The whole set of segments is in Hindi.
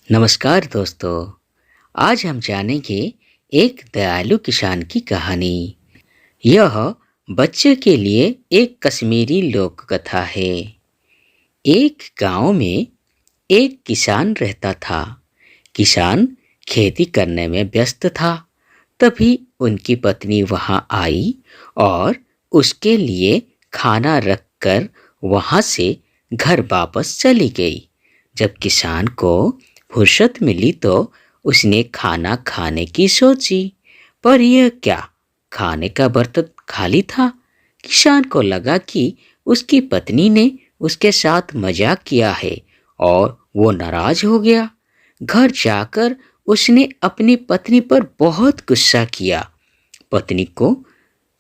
नमस्कार दोस्तों। आज हम जानेंगे एक दयालु किसान की कहानी। यह बच्चे के लिए एक कश्मीरी लोक कथा है। एक गांव में एक किसान रहता था। किसान खेती करने में व्यस्त था। तभी उनकी पत्नी वहां आई और उसके लिए खाना रखकर वहां से घर वापस चली गई। जब किसान को फुर्सत मिली तो उसने खाना खाने की सोची, पर यह क्या, खाने का बर्तन खाली था। किसान को लगा कि उसकी पत्नी ने उसके साथ मजाक किया है और वो नाराज हो गया। घर जाकर उसने अपनी पत्नी पर बहुत गुस्सा किया। पत्नी को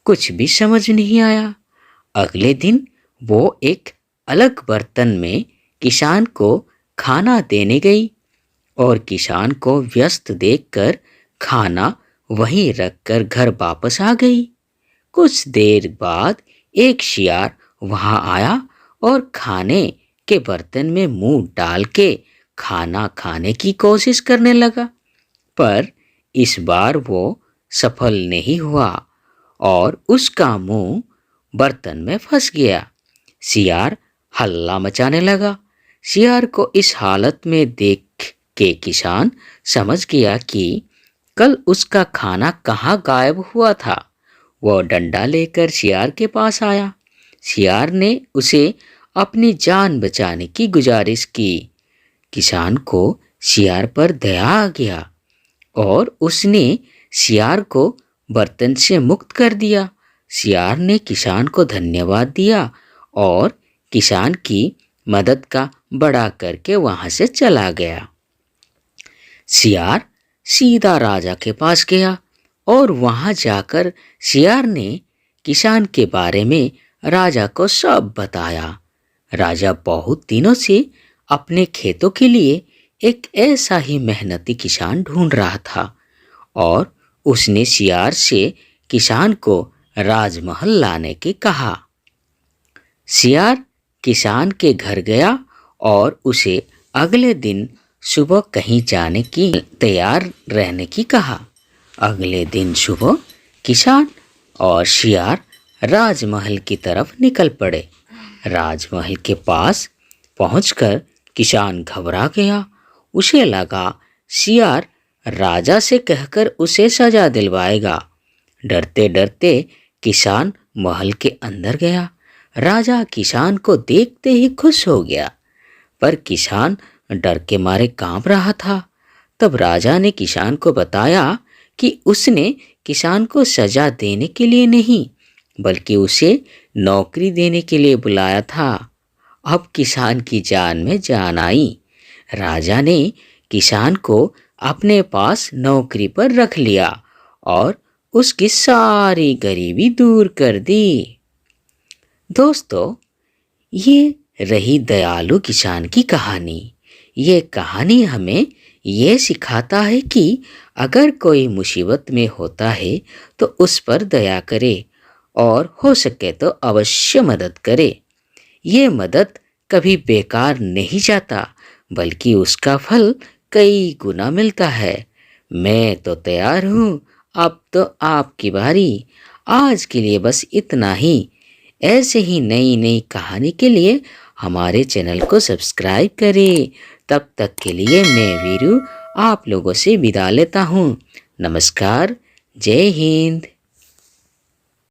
कुछ भी समझ नहीं आया। अगले दिन वो एक अलग बर्तन में किसान को खाना देने गई और किसान को व्यस्त देखकर खाना वहीं रखकर घर वापस आ गई। कुछ देर बाद एक शियार वहां आया और खाने के बर्तन में मुंह डाल के खाना खाने की कोशिश करने लगा, पर इस बार वो सफल नहीं हुआ और उसका मुंह बर्तन में फंस गया। शियार हल्ला मचाने लगा। शियार को इस हालत में देख के किसान समझ गया कि कल उसका खाना कहाँ गायब हुआ था। वह डंडा लेकर शियार के पास आया। शियार ने उसे अपनी जान बचाने की गुजारिश की। किसान को शियार पर दया आ गया और उसने शियार को बर्तन से मुक्त कर दिया। शियार ने किसान को धन्यवाद दिया और किसान की मदद का बड़ा करके वहां से चला गया। शियार सीधा राजा के पास गया और वहां जाकर शियार ने किसान के बारे में राजा को सब बताया। राजा बहुत दिनों से अपने खेतों के लिए एक ऐसा ही मेहनती किसान ढूंढ रहा था और उसने शियार से किसान को राजमहल लाने के कहा। शियार किसान के घर गया और उसे अगले दिन सुबह कहीं जाने की तैयार रहने की कहा। अगले दिन सुबह किसान और शियार राजमहल की तरफ निकल पड़े। राजमहल के पास पहुंचकर किसान घबरा गया। उसे लगा शियार राजा से कहकर उसे सजा दिलवाएगा। डरते डरते किसान महल के अंदर गया। राजा किसान को देखते ही खुश हो गया, पर किसान डर के मारे कांप रहा था। तब राजा ने किसान को बताया कि उसने किसान को सजा देने के लिए नहीं, बल्कि उसे नौकरी देने के लिए बुलाया था। अब किसान की जान में जान आई। राजा ने किसान को अपने पास नौकरी पर रख लिया और उसकी सारी गरीबी दूर कर दी। दोस्तों, ये रही दयालु किसान की कहानी। ये कहानी हमें ये सिखाता है कि अगर कोई मुसीबत में होता है तो उस पर दया करे और हो सके तो अवश्य मदद करे। ये मदद कभी बेकार नहीं जाता, बल्कि उसका फल कई गुना मिलता है। मैं तो तैयार हूँ, अब तो आपकी बारी। आज के लिए बस इतना ही। ऐसे ही नई नई कहानी के लिए हमारे चैनल को सब्सक्राइब करें। तब तक के लिए मैं वीरू आप लोगों से विदा लेता हूँ। नमस्कार। जय हिंद।